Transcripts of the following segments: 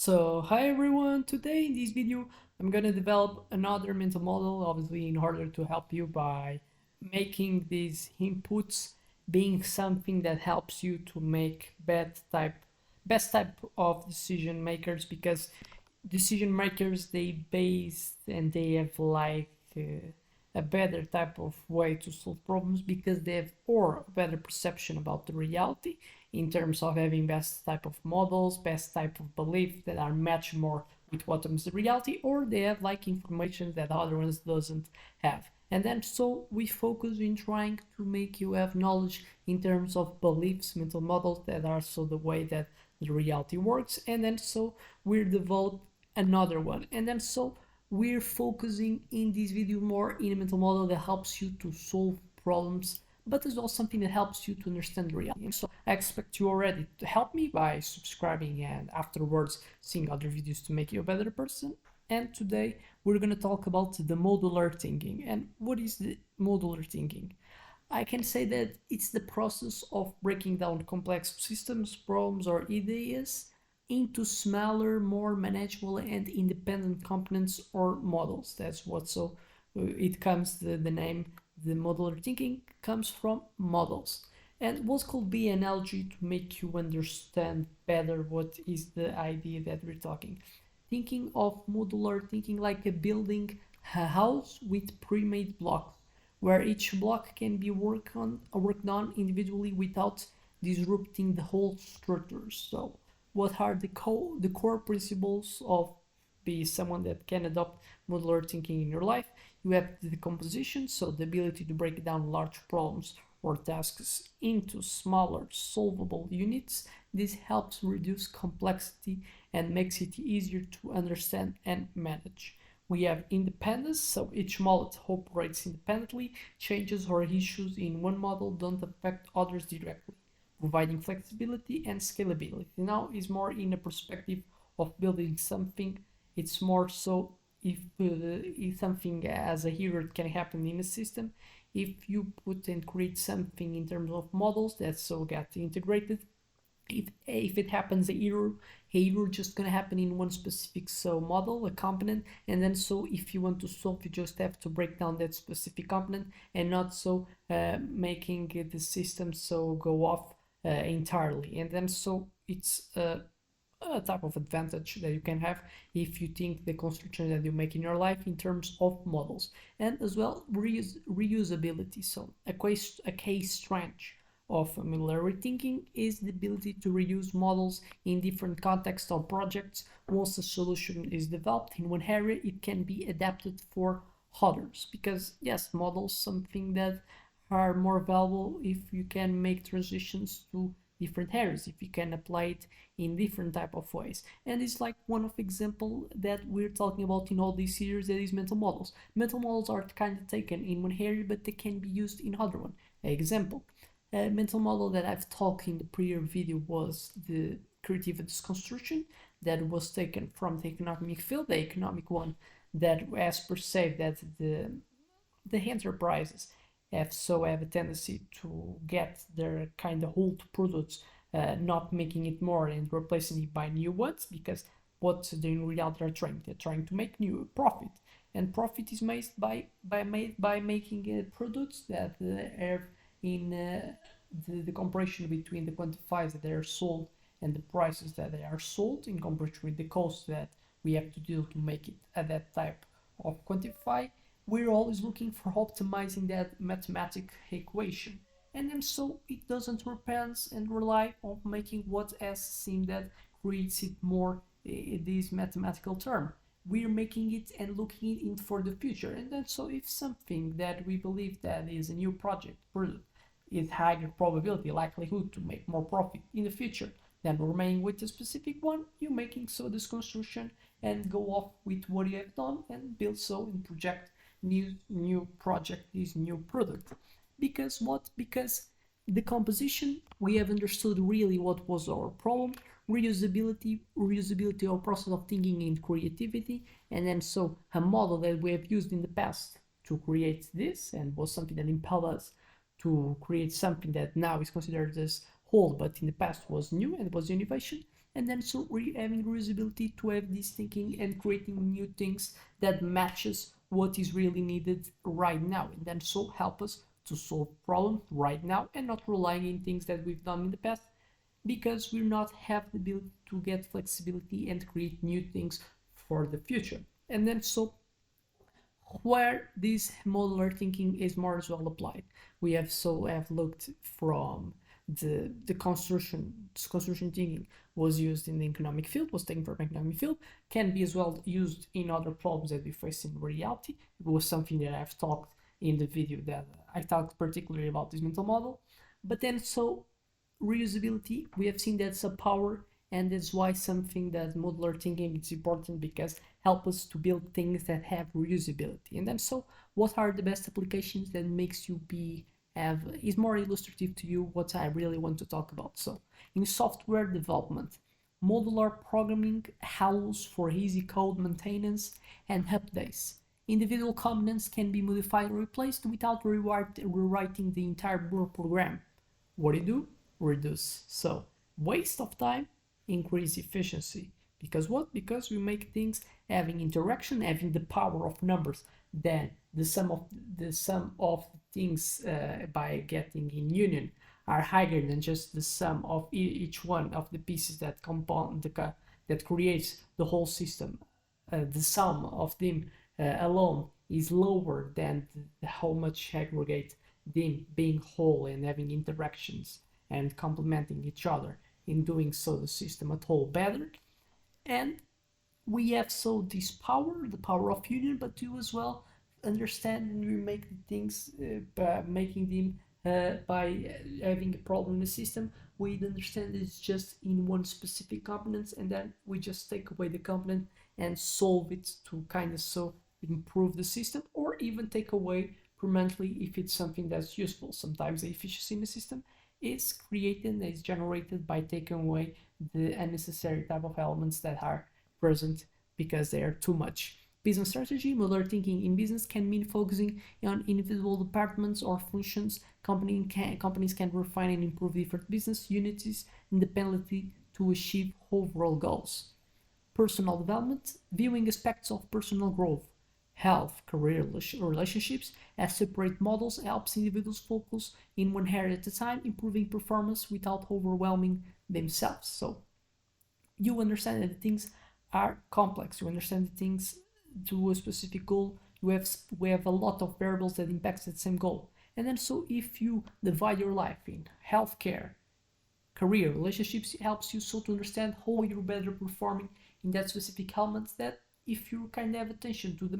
So, hi everyone, today in this video I'm going to develop another mental model, obviously in order to help you by making these inputs being something that helps you to make best type of decision makers, because decision makers, they base and they have a better type of way to solve problems because they have or a better perception about the reality in terms of having best type of models, best type of belief that are matched more with what is the reality, or they have like information that other ones doesn't have. And then so we focus in trying to make you have knowledge in terms of beliefs, mental models that are so the way that the reality works. And then so we develop another one. And then so we're focusing in this video more in a mental model that helps you to solve problems, but as well something that helps you to understand reality. And so I expect you already to help me by subscribing and afterwards seeing other videos to make you a better person. And today we're going to talk about the modular thinking. And what is the modular thinking? I can say that it's the process of breaking down complex systems, problems, or ideas into smaller, more manageable, and independent components or models. That's what so it comes the name the modular thinking comes from models. And what could be an analogy to make you understand better what is the idea that we're talking? Thinking of modular thinking like a building a house with pre-made blocks where each block can be worked on individually without disrupting the whole structure. So, what are the core principles of be someone that can adopt modular thinking in your life? You have the decomposition, so the ability to break down large problems or tasks into smaller solvable units. This helps reduce complexity and makes it easier to understand and manage. We have independence, so each model operates independently. Changes or issues in one model don't affect others directly, providing flexibility and scalability. Now is more in a perspective of building something. It's more so if something as a hero, it can happen in a system. If you put and create something in terms of models that so get integrated, if it happens a error just gonna happen in one specific so model, a component. And then so if you want to solve, you just have to break down that specific component and not so making the system so go off entirely. And then so it's a type of advantage that you can have if you think the construction that you make in your life in terms of models. And as well reusability, so a case strength of familiar thinking is the ability to reuse models in different contexts or projects. Once a solution is developed in one area, it can be adapted for others, because yes, models something that are more valuable if you can make transitions to different areas, if you can apply it in different type of ways. And it's like one of example that we're talking about in all these series, that is mental models are kind of taken in one area but they can be used in other one. Example, a mental model that I've talked in the prior video was the creative construction, that was taken from the economic field, the economic one, that as per se that the enterprises have a tendency to get their kind of old products, not making it more and replacing it by new ones, because what they in reality are they're trying to make new profit, and profit is made by making products that have in the comparison between the quantifiers that they are sold and the prices that they are sold in comparison with the cost that we have to do to make it at that type of quantify. We're always looking for optimizing that mathematical equation. And then so it doesn't depend and rely on making what as seem that creates it more this mathematical term. We're making it and looking it in for the future. And then so if something that we believe that is a new product is higher probability, likelihood to make more profit in the future than remaining with a specific one, you're making so this construction and go off with what you have done and build so and project new project, this new product. Because what? Because the composition, we have understood really what was our problem, reusability or process of thinking and creativity, and then so a model that we have used in the past to create this and was something that impelled us to create something that now is considered as old but in the past was new and was innovation. And then so we having reusability to have this thinking and creating new things that matches what is really needed right now, and then so help us to solve problems right now and not relying in things that we've done in the past, because we not have the ability to get flexibility and create new things for the future. And then so where this modular thinking is more as well applied. We have looked from the construction thinking was used in the economic field, was taken from economic field, can be as well used in other problems that we face in reality. It was something that I've talked in the video that I talked particularly about this mental model. But then so reusability, we have seen that's a power, and that's why something that modular thinking is important, because help us to build things that have reusability. And then so what are the best applications that makes you be have is more illustrative to you what I really want to talk about. So in software development, modular programming allows for easy code maintenance and updates. Individual components can be modified or replaced without rewriting the entire program. What do you do? Reduce. So waste of time, increase efficiency. Because what? Because we make things having interaction, having the power of numbers. Then the sum of things by getting in union are higher than just the sum of each one of the pieces that compound that creates the whole system. The sum of them alone is lower than how much aggregate them being whole and having interactions and complementing each other. In doing so, the system at whole better. And we have so this power, the power of union, but to as well understand and we make the things by making them by having a problem in the system, we understand it's just in one specific component, and then we just take away the component and solve it to kind of so improve the system, or even take away permanently if it's something that's useful. Sometimes the efficiency in the system is created, is generated by taking away the unnecessary type of elements that are present because they are too much. Business strategy, modular thinking in business can mean focusing on individual departments or functions. Companies can refine and improve different business units independently to achieve overall goals. Personal development, viewing aspects of personal growth, health, career, relationships as separate models helps individuals focus in one area at a time, improving performance without overwhelming themselves. So you understand that things are complex. You understand that things to a specific goal. We have a lot of variables that impacts that same goal. And then so if you divide your life in healthcare, career, relationships, it helps you so to understand how you're better performing in that specific elements, that if you kind of have attention to the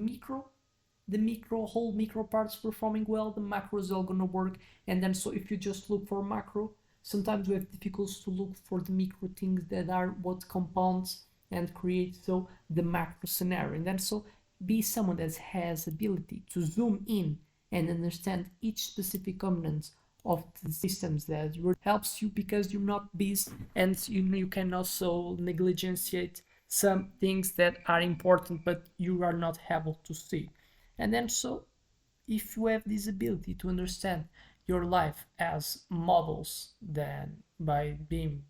whole micro parts performing well, the macro is all gonna work. And then so if you just look for macro, sometimes we have difficulties to look for the micro things that are what compounds and create so the macro scenario. And then so be someone that has ability to zoom in and understand each specific component of the systems that helps you, because you're not busy, and you can also negligentate some things that are important but you are not able to see. And then so if you have this ability to understand your life as models, then by being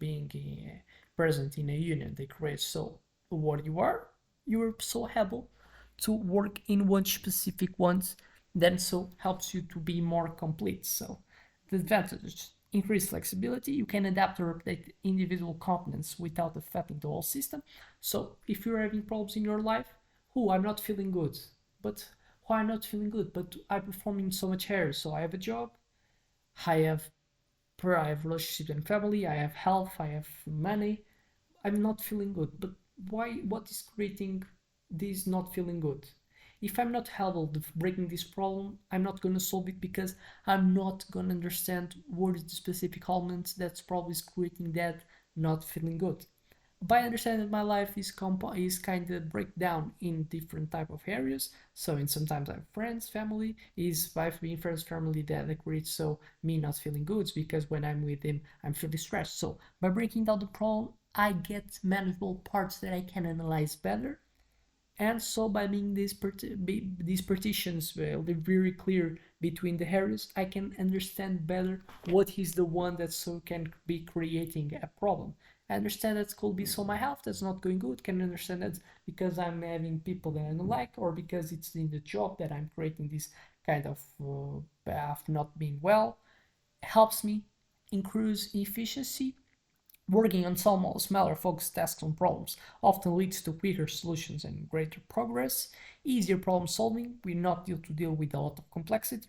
present in a union they create so what you're so able to work in one specific ones, then so helps you to be more complete. So the advantages: increased flexibility, you can adapt or update individual components without affecting the whole system. So if you're having problems in your life, I'm not feeling good, but why I'm not feeling good, but I perform in so much area. So I have a job, I have relationships and family, I have health, I have money. I'm not feeling good, but why? What is creating this not feeling good? If I'm not able to breaking this problem, I'm not gonna solve it, because I'm not gonna understand what is the specific element that's probably creating that not feeling good. By understanding that my life is kind of breakdown in different type of areas. So in sometimes I have friends, family, is by being friends, family that creates so me not feeling good, because when I'm with them I'm feeling stressed. So by breaking down the problem, I get manageable parts that I can analyze better, And so by being these partitions very clear between the areas, I can understand better what is the one that so can be creating a problem. I understand that could be so my health that's not going good. Can understand that because I'm having people that I don't like, or because it's in the job that I'm creating this kind of path not being well. Helps me increase efficiency. Working on smaller focused tasks on problems often leads to quicker solutions and greater progress. Easier problem solving. We're not deal to deal with a lot of complexity.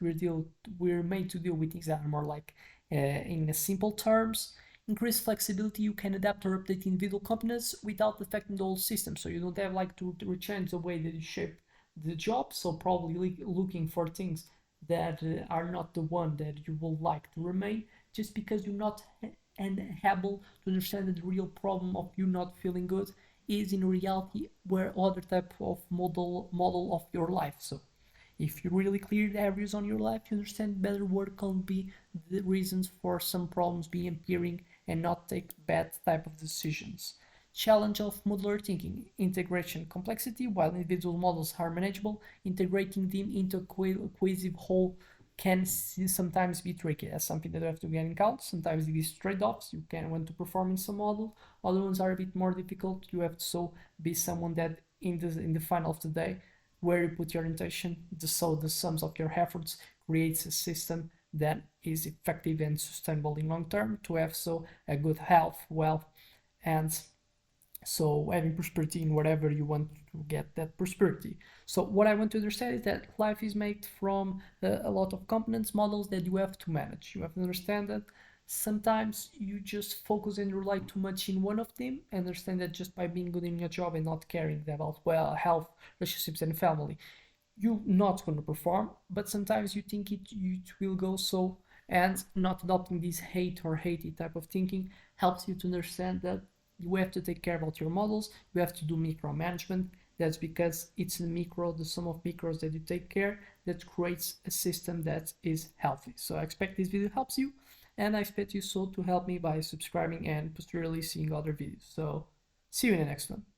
We're made to deal with things that are more like in simple terms. Increased flexibility. You can adapt or update individual components without affecting the whole system. So you don't have like to change the way that you shape the job. So probably looking for things that are not the one that you would like to remain just because you're not and able to understand that the real problem of you not feeling good is in reality where other type of model of your life. So if you really clear the areas on your life, you understand better what can be the reasons for some problems being appearing and not take bad type of decisions. Challenge of modular thinking, integration complexity. While individual models are manageable, integrating them into a cohesive whole can sometimes be tricky. That's something that you have to get in count. Sometimes these trade-offs you can want to perform in some model. Other ones are a bit more difficult. You have to so be someone that in the final of the day, where you put your intention, the sums of your efforts creates a system that is effective and sustainable in long term to have so a good health, wealth, and so having prosperity in whatever you want to get that prosperity. So what I want to understand is that life is made from a lot of components, models that you have to manage. You have to understand that sometimes you just focus and rely too much in one of them. Understand that just by being good in your job and not caring about well health, relationships, and family, you're not going to perform, but sometimes you think it will go so, and not adopting this hate or hatey type of thinking helps you to understand that you have to take care about your models. You have to do micromanagement. That's because it's the sum of micros that you take care that creates a system that is healthy. So I expect this video helps you, and I expect you so to help me by subscribing and posteriorly seeing other videos. So see you in the next one.